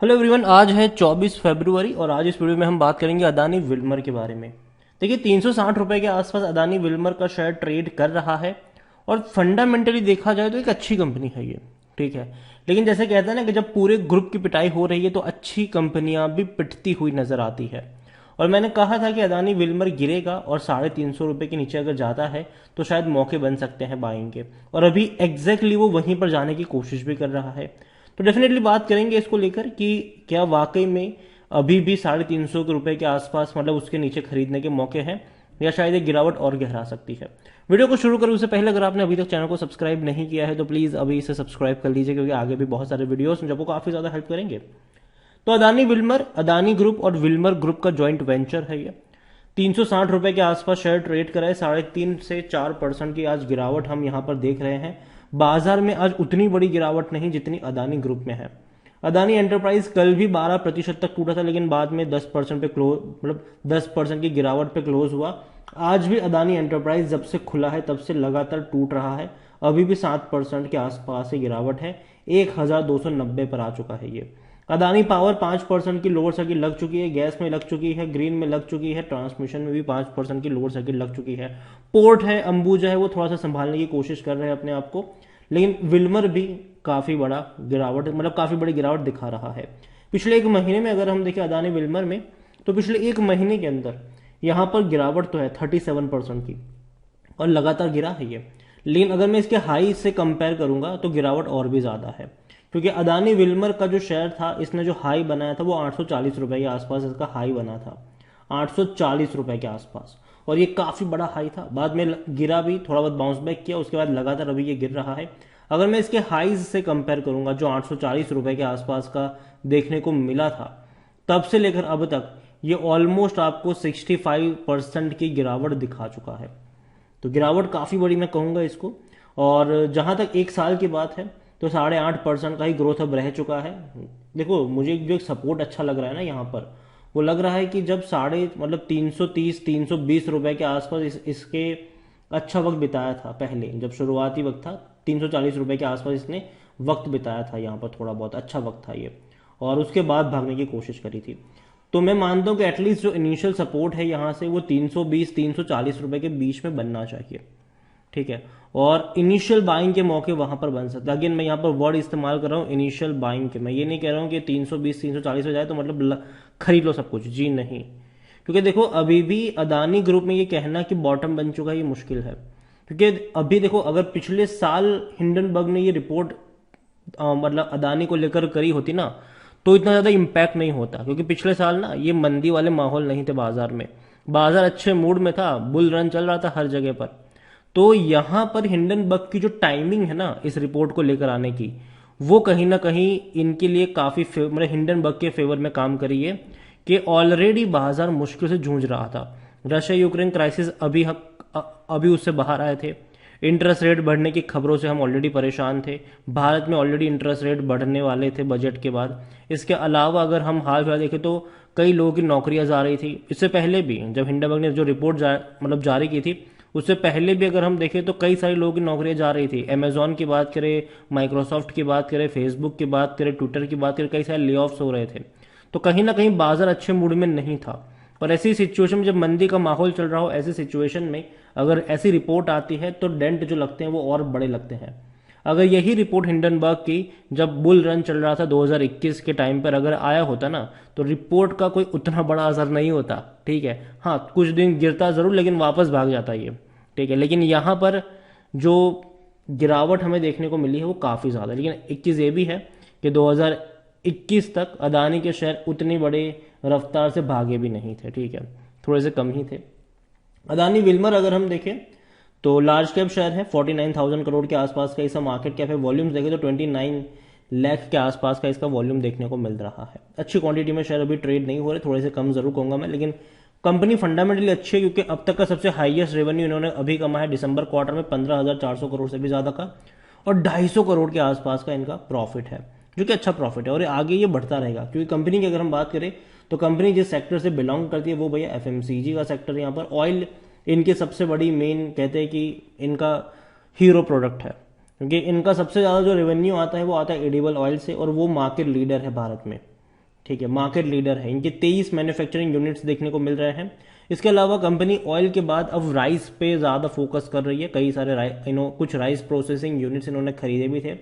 Hello everyone, आज है 24 फरवरी और आज इस वीडियो में हम बात करेंगे अदानी विल्मर के बारे में। देखिए, 360 रुपए के आसपास अदानी विल्मर का शेयर ट्रेड कर रहा है और फंडामेंटली देखा जाए तो एक अच्छी कंपनी है ये। ठीक है, लेकिन जैसे कहते हैं ना कि जब पूरे ग्रुप की पिटाई हो रही है तो अच्छी कंपनियां भी पिटती हुई नजर आती है। और मैंने कहा था कि अदानी विल्मर गिरेगा और 350 रुपए के नीचे अगर जाता है तो शायद मौके बन सकते हैं बाइंग के, और अभी एग्जैक्टली वो वहीं पर जाने की कोशिश भी कर रहा है। तो डेफिनेटली बात करेंगे इसको लेकर कि क्या वाकई में अभी भी 350 रुपए के आसपास, मतलब उसके नीचे खरीदने के मौके हैं, या शायद एक गिरावट और गहरा सकती है। वीडियो को शुरू करूँ उससे पहले अगर आपने अभी तक चैनल को सब्सक्राइब नहीं किया है तो प्लीज़ अभी इसे सब्सक्राइब कर लीजिए, क्योंकि आगे भी बहुत सारे वीडियोस जो आपको काफ़ी ज़्यादा हेल्प करेंगे। तो अदानी विल्मर, अदानी ग्रुप और विल्मर ग्रुप का जॉइंट वेंचर है ये। 360 रुपए के आसपास शेयर ट्रेड कराए, 3.5 से 4% की आज गिरावट हम यहाँ पर देख रहे हैं। बाजार में आज उतनी बड़ी गिरावट नहीं जितनी अदानी ग्रुप में है। अदानी एंटरप्राइज कल भी 12% तक टूटा था, लेकिन बाद में 10% पे क्लोज, मतलब 10% की गिरावट पे क्लोज हुआ। आज भी अदानी एंटरप्राइज जब से खुला है तब से लगातार टूट रहा है। अभी भी 7% के आसपास ही गिरावट है, 1290 पर आ चुका है ये। अदानी पावर 5% की लोअर सर्किट लग चुकी है, गैस में लग चुकी है, ग्रीन में लग चुकी है, ट्रांसमिशन में भी 5% की लोअर सर्किट लग चुकी है। पोर्ट है, अंबुजा है, वो थोड़ा सा संभालने की कोशिश कर रहे हैं अपने आप को, लेकिन विल्मर भी काफी बड़ा गिरावट, मतलब काफी बड़ी गिरावट दिखा रहा है। पिछले एक महीने में अगर हम देखें अदानी विल्मर में, तो पिछले एक महीने के अंदर यहाँ पर गिरावट तो है 37% की, और लगातार गिरा है ये। लेकिन अगर मैं इसके हाई से कंपेयर करूंगा तो गिरावट और भी ज्यादा है, क्योंकि अदानी विल्मर का जो शेयर था, इसने जो हाई बनाया था वो 840 रुपए के आसपास इसका हाई बना था, 840 रुपए के आसपास, और ये काफी बड़ा हाई था। बाद में गिरा भी, थोड़ा बहुत बाउंस बैक किया, उसके बाद लगातार अभी ये गिर रहा है। अगर मैं इसके हाईज से कंपेयर करूंगा जो 840 रुपए के आसपास का देखने को मिला था, तब से लेकर अब तक ये ऑलमोस्ट आपको 65% की गिरावट दिखा चुका है। तो गिरावट काफी बड़ी मैं कहूंगा इसको। और जहां तक एक साल की बात है तो 8.5% का ही ग्रोथ अब रह चुका है। देखो, मुझे जो एक सपोर्ट अच्छा लग रहा है ना यहाँ पर, वो लग रहा है कि जब 320 रुपए के आसपास इसके अच्छा वक्त बिताया था पहले, जब शुरुआती वक्त था 340 रुपए के आसपास इसने वक्त बिताया था, यहाँ पर थोड़ा बहुत अच्छा वक्त था ये, और उसके बाद भागने की कोशिश करी थी। तो मैं मानता हूँ कि एटलीस्ट जो इनिशियल सपोर्ट है यहाँ से वो 320-340 रुपए के बीच में बनना चाहिए। ठीक है, और इनिशियल बाइंग के मौके वहां पर बन सकते हैं। अगेन मैं यहाँ पर वर्ड इस्तेमाल कर रहा हूँ इनिशियल बाइंग के, मैं ये नहीं कह रहा हूँ कि 320-340 हो जाए तो मतलब खरीद लो सब कुछ, जी नहीं। क्योंकि देखो, अभी भी अदानी ग्रुप में ये कहना कि बॉटम बन चुका है ये मुश्किल है। क्योंकि अभी देखो, अगर पिछले साल हिंडनबर्ग ने ये रिपोर्ट मतलब अदानी को लेकर करी होती ना, तो इतना ज्यादा इम्पैक्ट नहीं होता, क्योंकि पिछले साल ना ये मंदी वाले माहौल नहीं थे बाजार में, बाजार अच्छे मूड में था, बुल रन चल रहा था हर जगह पर। तो यहां पर हिंडनबर्ग की जो टाइमिंग है ना इस रिपोर्ट को लेकर आने की, वो कहीं ना कहीं इनके लिए काफी मतलब हिंडनबर्ग के फेवर में काम करी है, कि ऑलरेडी बाजार मुश्किल से जूझ रहा था। रशिया यूक्रेन क्राइसिस अभी उससे बाहर आए थे, इंटरेस्ट रेट बढ़ने की खबरों से हम ऑलरेडी परेशान थे, भारत में ऑलरेडी इंटरेस्ट रेट बढ़ने वाले थे बजट के बाद। इसके अलावा अगर हम हाल फिलहाल देखें तो कई लोगों की नौकरियां जा रही थी, इससे पहले भी जब हिंडनबर्ग ने जो रिपोर्ट मतलब जारी की थी, उससे पहले भी अगर हम देखें तो कई सारे लोगों की नौकरियां जा रही थी। अमेजॉन की बात करें, माइक्रोसॉफ्ट की बात करें, फेसबुक की बात करें, ट्विटर की बात करें, कई सारे ले ऑफ्स हो रहे थे। तो कहीं ना कहीं बाजार अच्छे मूड में नहीं था। और ऐसी सिचुएशन में, जब मंदी का माहौल चल रहा हो, ऐसी सिचुएशन में अगर ऐसी रिपोर्ट आती है तो डेंट जो लगते हैं वो और बड़े लगते हैं। अगर यही रिपोर्ट हिंडनबर्ग की जब बुल रन चल रहा था 2021 के टाइम पर अगर आया होता ना, तो रिपोर्ट का कोई उतना बड़ा असर नहीं होता। ठीक है, हाँ कुछ दिन गिरता जरूर, लेकिन वापस भाग जाता ये। ठीक है, लेकिन यहाँ पर जो गिरावट हमें देखने को मिली है वो काफ़ी ज़्यादा। लेकिन एक चीज़ ये भी है कि 2021 तक अदानी के शेयर उतनी बड़ी रफ्तार से भागे भी नहीं थे। ठीक है, थोड़े से कम ही थे। अदानी विल्मर अगर हम देखें तो लार्ज कैप शेयर है, 49,000 करोड़ के आसपास का इसका मार्केट कैप है। वॉल्यूम्स देखें तो 29 लाख के आसपास का इसका वॉल्यूम देखने को मिल रहा है। अच्छी क्वांटिटी में शेयर अभी ट्रेड नहीं हो रहे, थोड़े से कम जरूर कहूंगा मैं, लेकिन कंपनी फंडामेंटली अच्छी है, क्योंकि अब तक का सबसे हाईएस्ट रेवेन्यू इन्होंने अभी कमाया दिसंबर क्वार्टर में 15,400 करोड़ से भी ज्यादा का, और 250 करोड़ के आसपास का इनका प्रॉफिट है, जो कि अच्छा प्रॉफिट है, और आगे ये बढ़ता रहेगा। क्योंकि कंपनी की अगर हम बात करें तो कंपनी जिस सेक्टर से बिलोंग करती है वो भैया एफएमसीजी का सेक्टर है। यहाँ पर ऑयल इनकी सबसे बड़ी मेन, कहते हैं कि इनका हीरो प्रोडक्ट है, क्योंकि इनका सबसे ज़्यादा जो रेवेन्यू आता है वो आता है एडिबल ऑयल से, और वो मार्केट लीडर है भारत में। ठीक है, मार्केट लीडर है, इनके 23 मैन्युफैक्चरिंग यूनिट्स देखने को मिल रहे हैं। इसके अलावा कंपनी ऑयल के बाद अब राइस पे ज़्यादा फोकस कर रही है, कई सारे कुछ राइस प्रोसेसिंग यूनिट्स इन्होंने खरीदे भी थे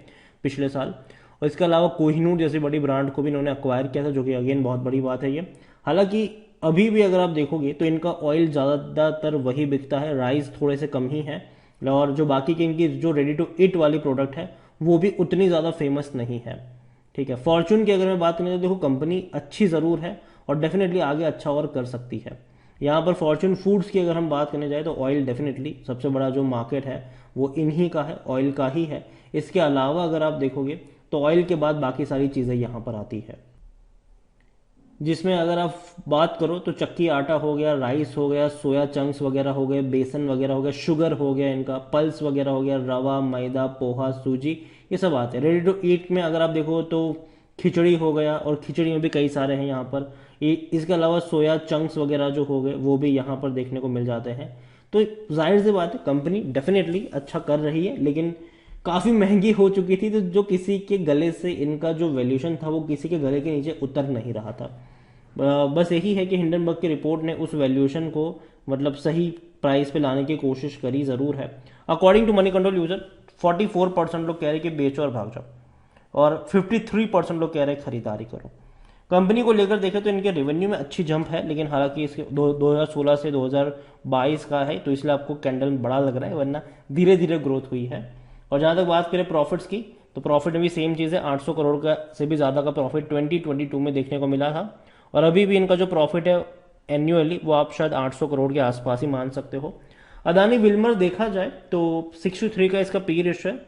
पिछले साल। और इसके अलावा कोहिनूर जैसी बड़ी ब्रांड को भी इन्होंने अक्वायर किया था, जो कि अगेन बहुत बड़ी बात है ये। हालांकि अभी भी अगर आप देखोगे तो इनका ऑयल ज़्यादातर वही बिकता है, राइस थोड़े से कम ही है, और जो बाकी की इनकी जो रेडी टू ईट वाली प्रोडक्ट है वो भी उतनी ज़्यादा फेमस नहीं है। ठीक है, फॉर्चून की अगर मैं बात करूँ तो देखो कंपनी अच्छी ज़रूर है और डेफिनेटली आगे अच्छा और कर सकती है। यहाँ पर फॉर्चून फूड्स की अगर हम बात करने जाए तो ऑयल डेफिनेटली सबसे बड़ा जो मार्केट है वो इन्हीं का है, ऑयल का ही है। इसके अलावा अगर आप देखोगे तो ऑयल के बाद बाकी सारी चीज़ें यहाँ पर आती है, जिसमें अगर आप बात करो तो चक्की आटा हो गया, राइस हो गया, सोया चंक्स वगैरह हो गए, बेसन वगैरह हो गया, शुगर हो गया, इनका पल्स वगैरह हो गया, रवा, मैदा, पोहा, सूजी, ये सब आते हैं। रेडी टू ईट में अगर आप देखो तो खिचड़ी हो गया, और खिचड़ी में भी कई सारे हैं यहाँ पर। इसके अलावा सोया चंक्स वगैरह जो हो गए वो भी यहाँ पर देखने को मिल जाते हैं। तो जाहिर सी बात है कंपनी डेफिनेटली अच्छा कर रही है, लेकिन काफ़ी महंगी हो चुकी थी, तो जो किसी के गले से इनका जो वैल्यूशन था वो किसी के गले के नीचे उतर नहीं रहा था। बस यही है कि हिंडनबर्ग की रिपोर्ट ने उस वैल्यूएशन को मतलब सही प्राइस पे लाने की कोशिश करी ज़रूर है। According to Moneycontrol user 44% लोग कह रहे कि बेचो और भाग जाओ, और 53% लोग कह रहे खरीदारी करो। कंपनी को लेकर देखें तो इनके रेवेन्यू में अच्छी जंप है, लेकिन हालांकि इसके 2016 से 2022 का है, तो इसलिए आपको कैंडल बड़ा लग रहा है, वरना धीरे धीरे ग्रोथ हुई है। और जहाँ तक बात करें प्रॉफिट्स की, तो प्रॉफिट में भी सेम चीज़ है, 800 करोड़ का से भी ज़्यादा का प्रॉफिट 2022 में देखने को मिला था। और अभी भी इनका जो प्रॉफिट है एन्युअली वो आप शायद 800 करोड़ के आसपास ही मान सकते हो। अदानी विल्मर देखा जाए तो 63 का इसका पी रेशियो है,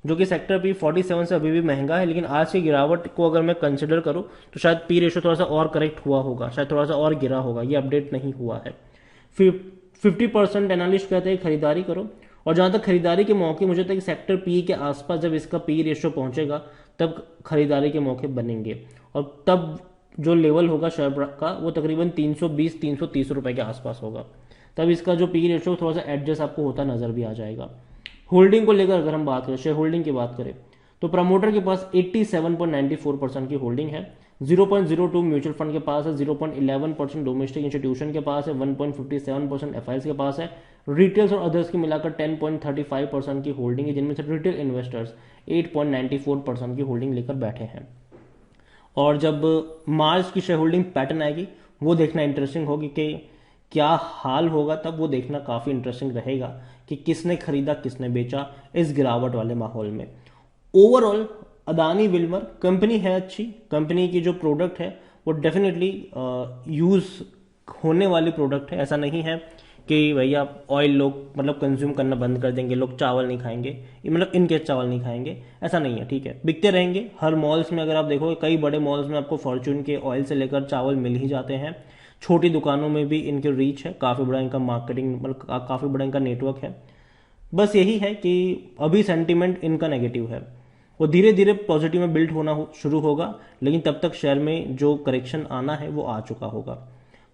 जो कि सेक्टर पी 47 से अभी भी महंगा है, लेकिन आज की गिरावट को अगर मैं कंसिडर करूं तो शायद पी रेशियो थोड़ा सा और करेक्ट हुआ होगा, शायद थोड़ा सा और गिरा होगा, ये अपडेट नहीं हुआ है। 50% एनालिस्ट कहते हैं खरीदारी करो, और जहां तक खरीदारी के मौके मुझे लगता है कि सेक्टर पी के आसपास जब इसका पी रेशियो पहुंचेगा तब खरीदारी के मौके बनेंगे, और तब जो लेवल होगा शेयर का वो तकरीबन 320-330 रुपए के आसपास होगा। तब इसका जो पी रेशियो थोड़ा सा एडजस्ट आपको होता नजर भी आ जाएगा। होल्डिंग को लेकर अगर हम बात करें, शेयर होल्डिंग की बात करें, तो प्रमोटर के पास 87.94% की होल्डिंग है, 0.02 म्यूचुअल फंड के पास है, 0.11% डोमेस्टिक इंस्टीट्यूशन के पास है, 1.57% एफआईएस के पास है, रिटेल्स और अदर्स की मिलाकर 10.35% की होल्डिंग है, जिनमें से रिटेल इन्वेस्टर्स 8.94% की होल्डिंग लेकर बैठे हैं। और जब मार्च की शेयर होल्डिंग पैटर्न आएगी वो देखना इंटरेस्टिंग होगी कि क्या हाल होगा, तब वो देखना काफ़ी इंटरेस्टिंग रहेगा कि किसने खरीदा किसने बेचा इस गिरावट वाले माहौल में। ओवरऑल अदानी विल्मर कंपनी है अच्छी, कंपनी की जो प्रोडक्ट है वो डेफिनेटली यूज़ होने वाली प्रोडक्ट है। ऐसा नहीं है कि भैया ऑयल लोग मतलब कंज्यूम करना बंद कर देंगे, लोग चावल नहीं खाएंगे, मतलब इनके चावल नहीं खाएंगे, ऐसा नहीं है। ठीक है, बिकते रहेंगे। हर मॉल्स में अगर आप देखोगे कई बड़े मॉल्स में आपको फॉर्चून के ऑयल से लेकर चावल मिल ही जाते हैं। छोटी दुकानों में भी इनकी रीच है, काफ़ी बड़ा इनका मार्केटिंग मतलब काफ़ी बड़ा इनका नेटवर्क है। बस यही है कि अभी सेंटीमेंट इनका नेगेटिव है, वो धीरे धीरे पॉजिटिव में बिल्ड होना शुरू होगा, लेकिन तब तक शेयर में जो करेक्शन आना है वो आ चुका होगा।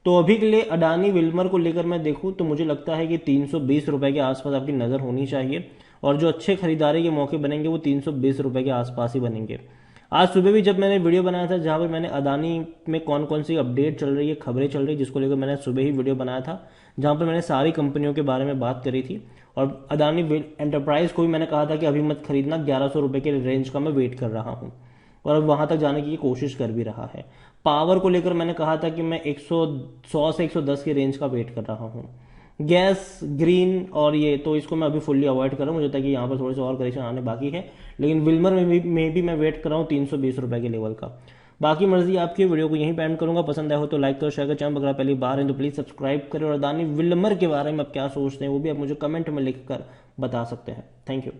तो अभी के लिए अडानी विल्मर को लेकर मैं देखूं तो मुझे लगता है कि 320 रुपए के आसपास आपकी नज़र होनी चाहिए, और जो अच्छे खरीदारी के मौके बनेंगे वो 320 रुपए के आसपास ही बनेंगे। आज सुबह भी जब मैंने वीडियो बनाया था जहाँ पर मैंने अदानी में कौन कौन सी अपडेट चल रही है, खबरें चल रही है, जिसको लेकर मैंने सुबह ही वीडियो बनाया था, जहाँ पर मैंने सारी कंपनियों के बारे में बात करी थी। और अदानी एंटरप्राइज को भी मैंने कहा था कि अभी मत खरीदना, 1100 रुपये के रेंज का मैं वेट कर रहा हूँ, और अब वहां तक जाने की कोशिश कर भी रहा है। पावर को लेकर मैंने कहा था कि मैं 100 से 110 के रेंज का वेट कर रहा हूँ। गैस, ग्रीन और ये तो इसको मैं अभी फुल्ली अवॉइड कर रहा हूँ, मुझे लगता है कि यहाँ पर थोड़े से और करेक्शन आने बाकी है, लेकिन विल्मर में भी मैं वेट कर रहा हूँ 320 रुपये के लेवल का। बाकी मर्जी आपकी, वीडियो को यहीं पे एंड करूंगा। पसंद आया हो तो लाइक करो, शेयर करो, चैनल अगर पहली बार है तो प्लीज सब्सक्राइब करें, और अदानी विल्मर के बारे में आप क्या सोचते हैं वो भी आप मुझे कमेंट में लिखकर बता सकते हैं। Thank you.